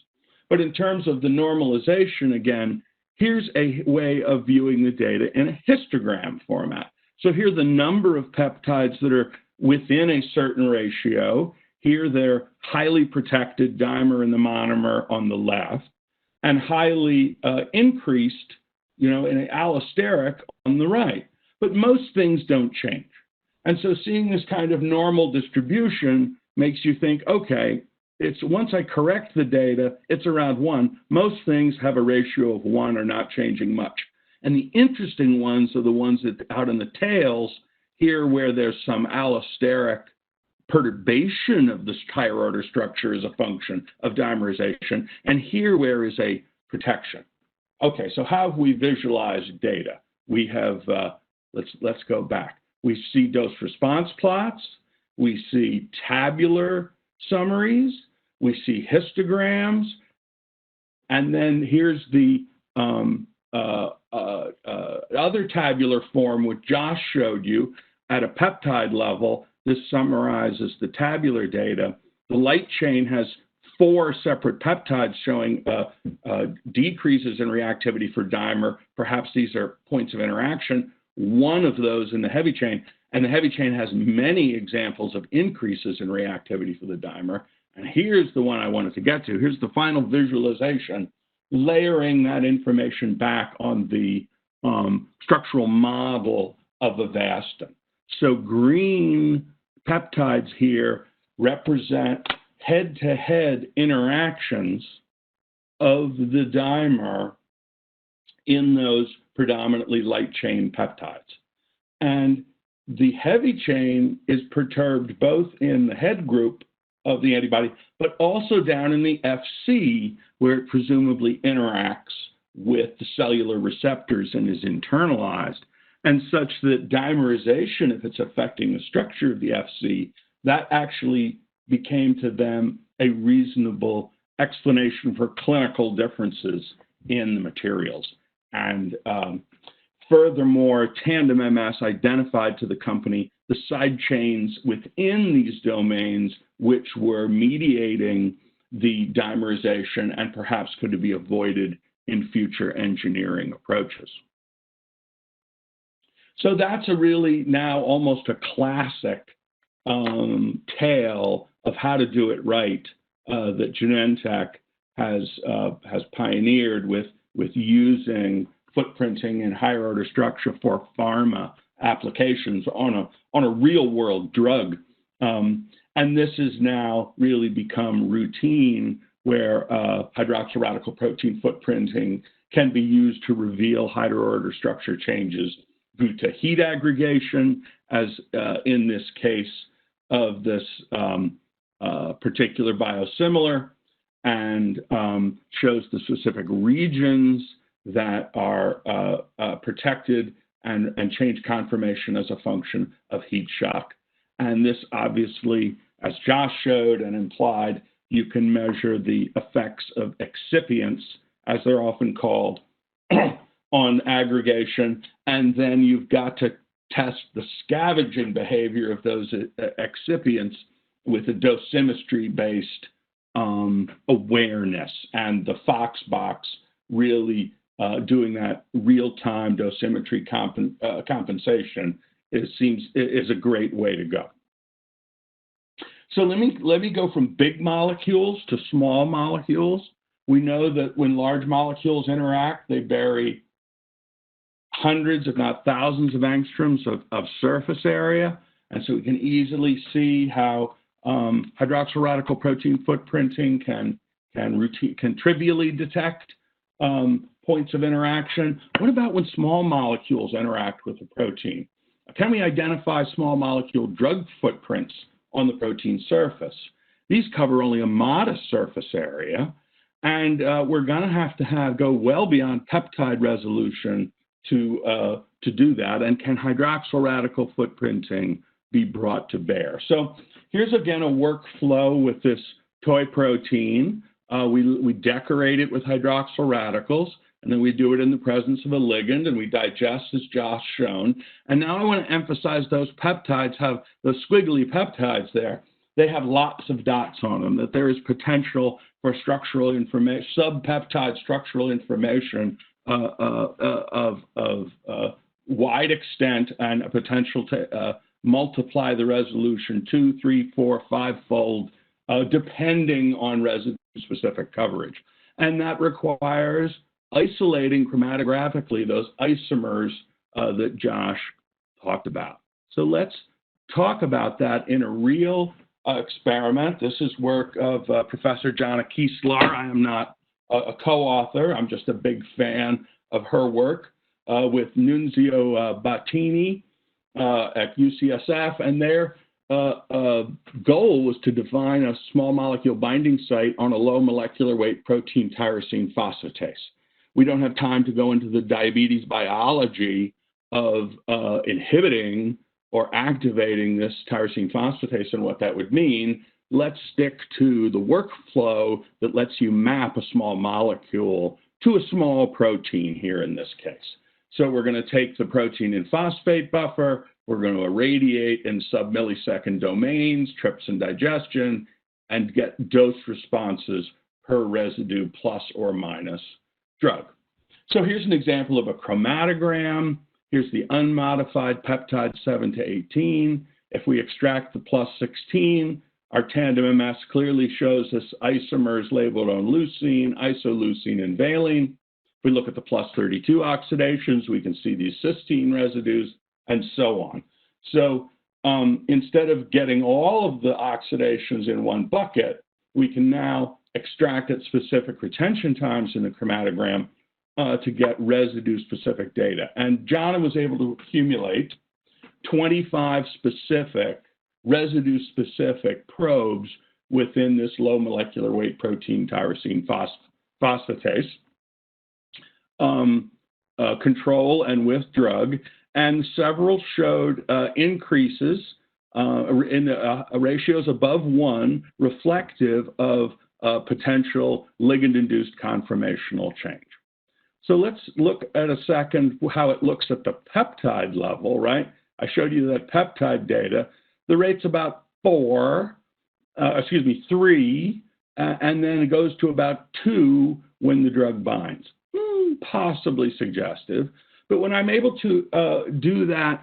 But in terms of the normalization, again, here's a way of viewing the data in a histogram format. So here are the number of peptides that are within a certain ratio. Here they're highly protected, dimer and the monomer on the left, and highly increased, in an allosteric on the right. But most things don't change. And so seeing this kind of normal distribution makes you think, okay, once I correct the data, it's around 1. Most things have a ratio of 1 or not changing much. And the interesting ones are the ones that out in the tails here where there's some allosteric perturbation of this higher order structure as a function of dimerization, and here where is a protection. Okay, so how have we visualized data? We have, let's go back. We see dose response plots, we see tabular summaries, we see histograms, and then here's the other tabular form, which Josh showed you at a peptide level, this summarizes the tabular data. The light chain has 4 separate peptides showing decreases in reactivity for dimer. Perhaps these are points of interaction. One of those in the heavy chain, and the heavy chain has many examples of increases in reactivity for the dimer. And here's the one I wanted to get to. Here's the final visualization, layering that information back on the structural model of Avastin. So green peptides here represent head-to-head interactions of the dimer in those predominantly light chain peptides. And the heavy chain is perturbed both in the head group of the antibody, but also down in the Fc, where it presumably interacts with the cellular receptors and is internalized, and such that dimerization, if it's affecting the structure of the Fc, that actually became to them a reasonable explanation for clinical differences in the materials. And furthermore, Tandem MS identified to the company the side chains within these domains which were mediating the dimerization and perhaps could be avoided in future engineering approaches. So that's a really now almost a classic tale of how to do it right that Genentech has pioneered with using footprinting and higher order structure for pharma applications on a real world drug. And this has now really become routine where hydroxyradical protein footprinting can be used to reveal higher order structure changes due to heat aggregation, as in this case of this particular biosimilar, and shows the specific regions that are protected and change conformation as a function of heat shock. And this obviously, as Josh showed and implied, you can measure the effects of excipients, as they're often called, on aggregation, and then you've got to test the scavenging behavior of those excipients with a dosimetry-based awareness, and the FoxBox really doing that real-time dosimetry compensation is a great way to go. So let me go from big molecules to small molecules. We know that when large molecules interact, they bury hundreds, if not thousands, of angstroms of surface area, and so we can easily see how hydroxyradical protein footprinting can trivially detect points of interaction. What about when small molecules interact with a protein? Can we identify small molecule drug footprints on the protein surface? These cover only a modest surface area, and we're going to have go well beyond peptide resolution to do that. And can hydroxyradical footprinting be brought to bear? So here's again a workflow with this toy protein. We decorate it with hydroxyl radicals, and then we do it in the presence of a ligand, and we digest as Josh shown. And now I want to emphasize those peptides have those squiggly peptides there. They have lots of dots on them, that there is potential for structural information, subpeptide structural information of wide extent, and a potential to multiply the resolution 2, 3, 4, 5-fold, depending on residue-specific coverage. And that requires isolating chromatographically those isomers that Josh talked about. So let's talk about that in a real experiment. This is work of Professor Jana Kieslar. I am not a co-author. I'm just a big fan of her work with Nunzio Battini at UCSF, and their goal was to define a small molecule binding site on a low molecular weight protein tyrosine phosphatase. We don't have time to go into the diabetes biology of inhibiting or activating this tyrosine phosphatase and what that would mean. Let's stick to the workflow that lets you map a small molecule to a small protein here in this case. So we're going to take the protein and phosphate buffer, we're going to irradiate in sub-millisecond domains, trypsin digestion, and get dose responses per residue plus or minus drug. So here's an example of a chromatogram. Here's the unmodified peptide 7 to 18. If we extract the plus 16, our tandem MS clearly shows us isomers labeled on leucine, isoleucine, and valine. If we look at the plus 32 oxidations, we can see these cysteine residues, and so on. So instead of getting all of the oxidations in one bucket, we can now extract at specific retention times in the chromatogram to get residue-specific data. And John was able to accumulate 25 specific, residue-specific probes within this low molecular weight protein tyrosine phosphatase, control and with drug, and several showed increases in ratios above 1, reflective of potential ligand-induced conformational change. So let's look at a second how it looks at the peptide level, right? I showed you that peptide data. The rate's about 3, and then it goes to about 2 when the drug binds. Possibly suggestive. But when I'm able to do that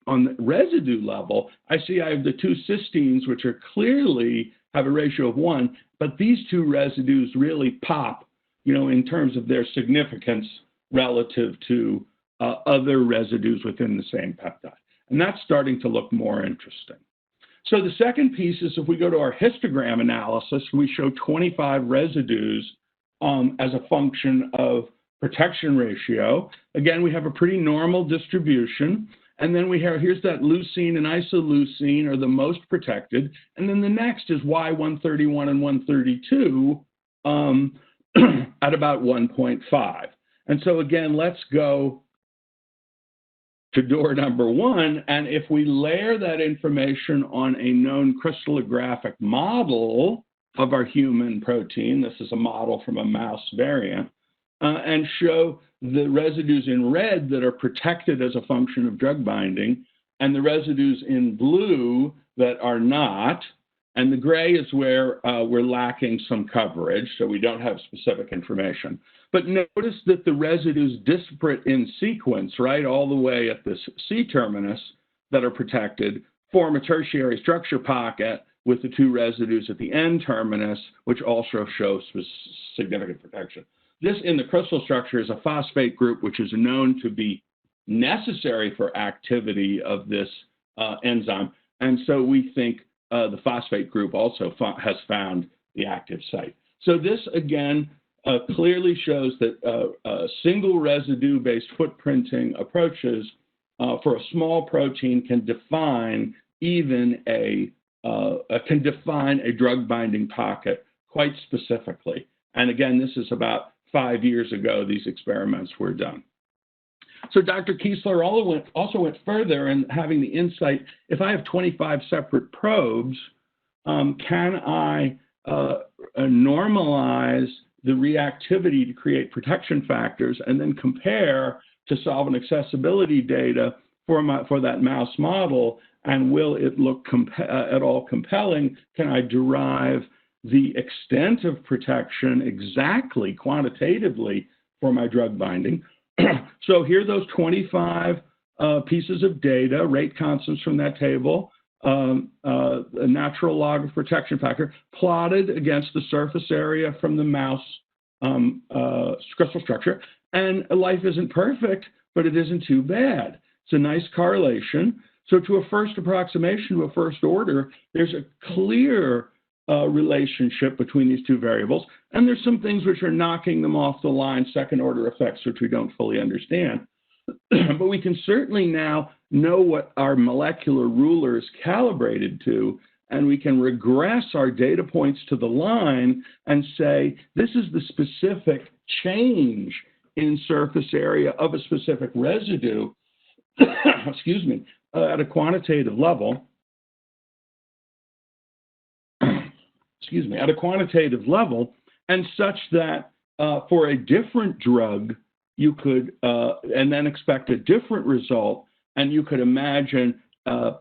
on the residue level, I see I have the 2 cysteines, which are clearly have a ratio of 1, but these 2 residues really pop, in terms of their significance relative to other residues within the same peptide. And that's starting to look more interesting. So the second piece is if we go to our histogram analysis, we show 25 residues as a function of protection ratio. Again, we have a pretty normal distribution. And then here's that leucine and isoleucine are the most protected. And then the next is Y131 and 132 at about 1.5. And so again, let's go to door number 1. And if we layer that information on a known crystallographic model of our human protein, this is a model from a mouse variant, and show the residues in red that are protected as a function of drug binding, and the residues in blue that are not, and the gray is where we're lacking some coverage, so we don't have specific information. But notice that the residues disparate in sequence, right, all the way at this C-terminus that are protected, form a tertiary structure pocket with the 2 residues at the N-terminus, which also show significant protection. This in the crystal structure is a phosphate group, which is known to be necessary for activity of this enzyme. And so we think the phosphate group also has found the active site. So this, again, clearly shows that single residue-based footprinting approaches for a small protein can define even a drug-binding pocket quite specifically. And again, this is about 5 years ago these experiments were done. So Dr. Kiesler also went further in having the insight, if I have 25 separate probes, can I normalize the reactivity to create protection factors and then compare to solvent accessibility data for that mouse model, and will it look at all compelling? Can I derive the extent of protection exactly quantitatively for my drug binding? So here are those 25 pieces of data, rate constants from that table, a natural log of protection factor plotted against the surface area from the mouse crystal structure. And life isn't perfect, but it isn't too bad. It's a nice correlation. So to a first approximation, to a first order, there's a clear relationship between these 2 variables. And there's some things which are knocking them off the line, second order effects, which we don't fully understand. But we can certainly now know what our molecular ruler is calibrated to, and we can regress our data points to the line and say, this is the specific change in surface area of a specific residue, excuse me, at a quantitative level. At a quantitative level, and such that for a different drug, you could, and then expect a different result, and you could imagine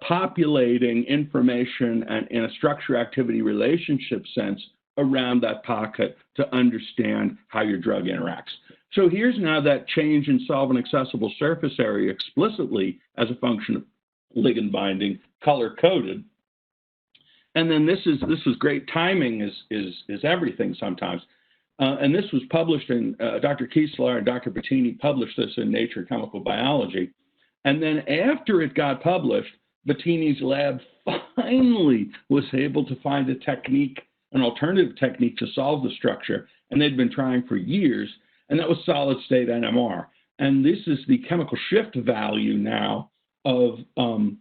populating information and in a structure-activity relationship sense around that pocket to understand how your drug interacts. So here's now that change in solvent-accessible surface area explicitly as a function of ligand binding, color-coded. And then this is great timing is everything sometimes. And this was published in, Dr. Kiesler and Dr. Bettini published this in Nature Chemical Biology. And then after it got published, Bettini's lab finally was able to find a technique, an alternative technique to solve the structure. And they'd been trying for years, and that was solid state NMR. And this is the chemical shift value now of the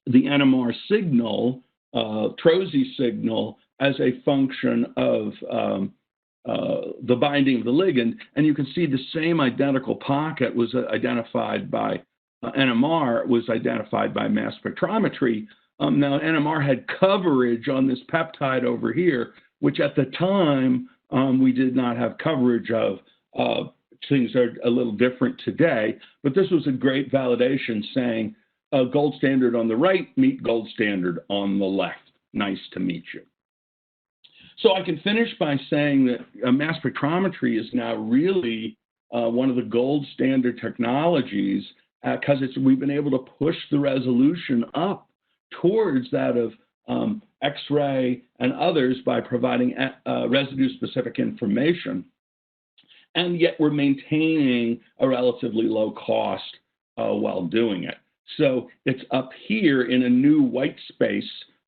NMR signal, TROSY signal, as a function of the binding of the ligand. And you can see the same identical pocket was identified by NMR, was identified by mass spectrometry. Now, NMR had coverage on this peptide over here, which at the time we did not have coverage of. Things are a little different today, but this was a great validation saying gold standard on the right, meet gold standard on the left. Nice to meet you. So I can finish by saying that mass spectrometry is now really one of the gold standard technologies because we've been able to push the resolution up towards that of X-ray and others by providing residue-specific information. And yet we're maintaining a relatively low cost while doing it. So it's up here in a new white space,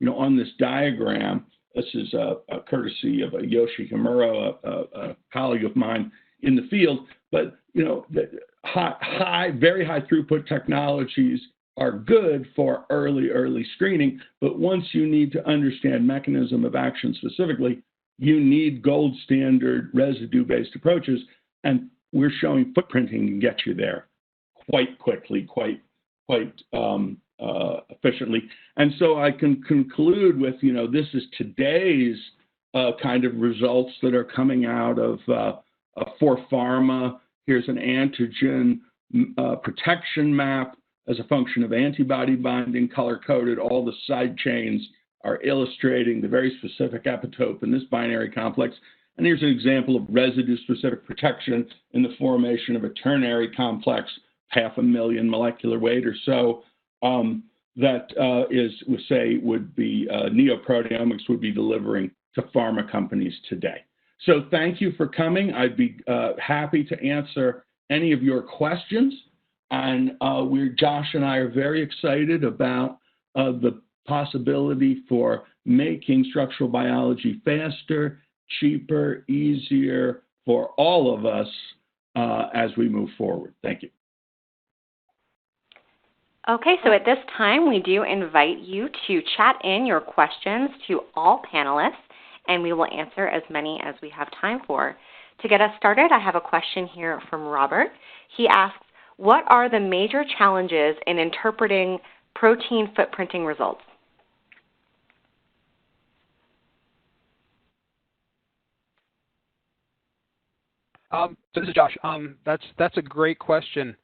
on this diagram. This is a courtesy of Yoshi Kimura, a colleague of mine in the field. But, very high throughput technologies are good for early screening. But once you need to understand mechanism of action specifically, you need gold standard residue-based approaches, and we're showing footprinting can get you there quite quickly, quite efficiently. And so I can conclude with, this is today's kind of results that are coming out of for pharma. Here's an antigen protection map as a function of antibody binding, color-coded. All the side chains are illustrating the very specific epitope in this binary complex. And here's an example of residue-specific protection in the formation of a ternary complex, 500,000 molecular weight or so, that would be Neoproteomics would be delivering to pharma companies today. So thank you for coming. I'd be happy to answer any of your questions. And Josh and I are very excited about the possibility for making structural biology faster, cheaper, easier for all of us as we move forward. Thank you. Okay, so at this time, we do invite you to chat in your questions to all panelists, and we will answer as many as we have time for. To get us started, I have a question here from Robert. He asks, what are the major challenges in interpreting protein footprinting results? So this is Josh. That's a great question.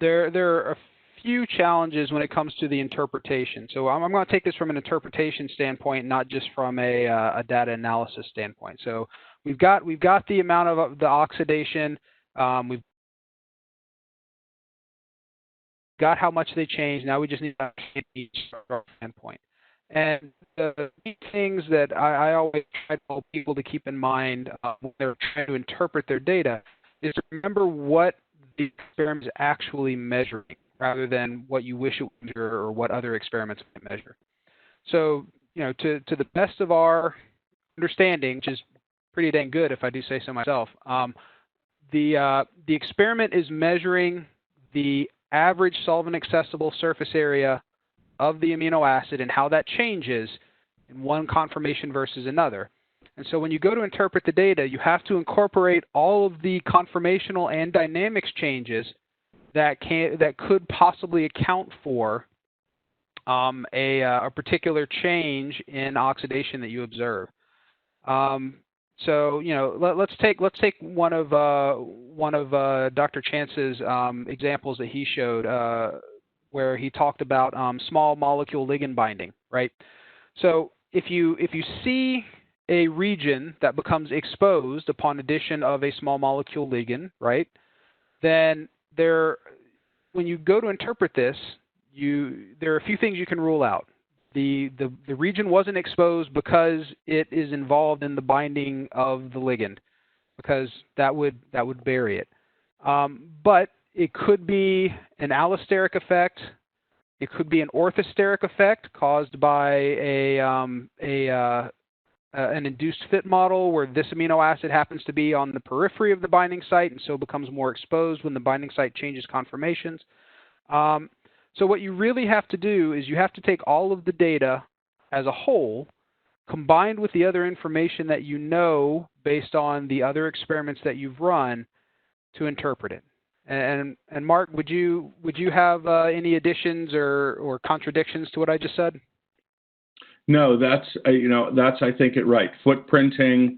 There are a few challenges when it comes to the interpretation. So I'm going to take this from an interpretation standpoint, not just from a data analysis standpoint. So we've got the amount of the oxidation. We've got how much they change. Now we just need to understand each standpoint. And the things that I always try to tell people to keep in mind when they're trying to interpret their data is to remember what the experiment is actually measuring rather than what you wish it would measure or what other experiments might measure. So, to the best of our understanding, which is pretty dang good if I do say so myself, the experiment is measuring the average solvent-accessible surface area of the amino acid and how that changes in one conformation versus another. And so when you go to interpret the data, you have to incorporate all of the conformational and dynamics changes that could possibly account for a particular change in oxidation that you observe. So, you know, let's take one of Dr. Chance's examples that he showed, where he talked about small molecule ligand binding, right? So, if you see a region that becomes exposed upon addition of a small molecule ligand, right? Then when you go to interpret this, there are a few things you can rule out. The region wasn't exposed because it is involved in the binding of the ligand, because that would bury it. But it could be an allosteric effect. It could be an orthosteric effect caused by an induced fit model where this amino acid happens to be on the periphery of the binding site and so becomes more exposed when the binding site changes conformations. So what you really have to do is you have to take all of the data as a whole, combined with the other information that you know based on the other experiments that you've run, to interpret it. And Mark, would you have any additions or contradictions to what I just said? No, that's I think it right. Footprinting,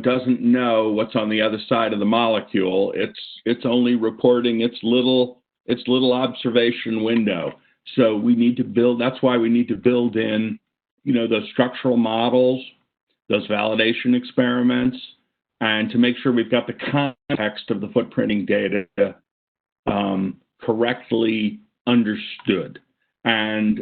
doesn't know what's on the other side of the molecule. It's only reporting its little observation window. So we need to build. That's why we need to build in, those structural models, those validation experiments, and to make sure we've got the context of the footprinting data correctly understood. And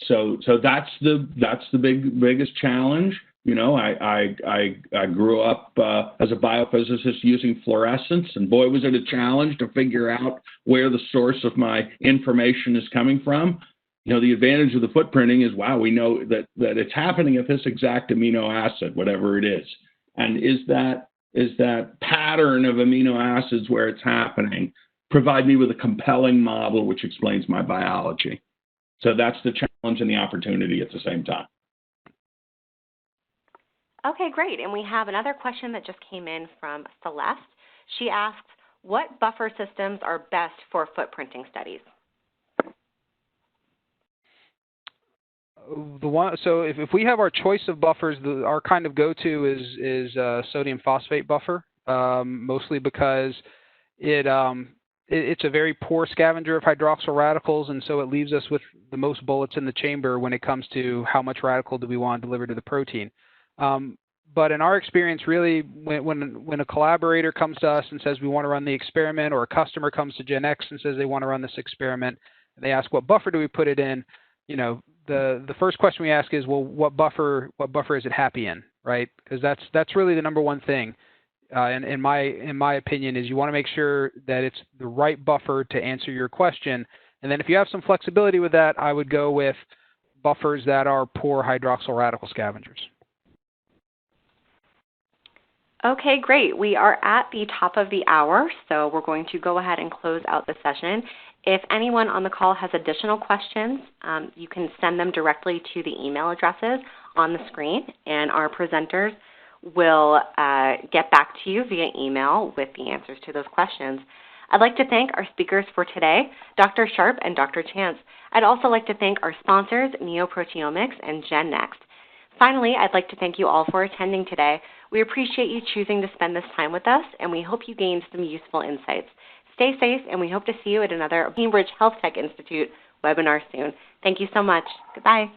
so that's the biggest challenge. I grew up as a biophysicist using fluorescence, and boy, was it a challenge to figure out where the source of my information is coming from. The advantage of the footprinting is, wow, we know that it's happening at this exact amino acid, whatever it is. And is that pattern of amino acids where it's happening, provide me with a compelling model which explains my biology. So that's the challenge and the opportunity at the same time. Okay, great. And we have another question that just came in from Celeste. She asks, what buffer systems are best for footprinting studies? So if we have our choice of buffers, our kind of go-to is sodium phosphate buffer, mostly because it's a very poor scavenger of hydroxyl radicals, and so it leaves us with the most bullets in the chamber when it comes to how much radical do we want delivered to the protein. But in our experience, really, when a collaborator comes to us and says we want to run the experiment, or a customer comes to GenX and says they want to run this experiment, and they ask what buffer do we put it in, the first question we ask is, well, what buffer is it happy in, right? Because that's really the number one thing. In my opinion, is you want to make sure that it's the right buffer to answer your question. And then if you have some flexibility with that, I would go with buffers that are poor hydroxyl radical scavengers. Okay, great. We are at the top of the hour, so we're going to go ahead and close out the session. If anyone on the call has additional questions, you can send them directly to the email addresses on the screen, and our presenters will get back to you via email with the answers to those questions. I'd like to thank our speakers for today, Dr. Sharp and Dr. Chance. I'd also like to thank our sponsors, NeoProteomics and GenNext. Finally, I'd like to thank you all for attending today. We appreciate you choosing to spend this time with us, and we hope you gained some useful insights. Stay safe, and we hope to see you at another Cambridge Health Tech Institute webinar soon. Thank you so much. Goodbye.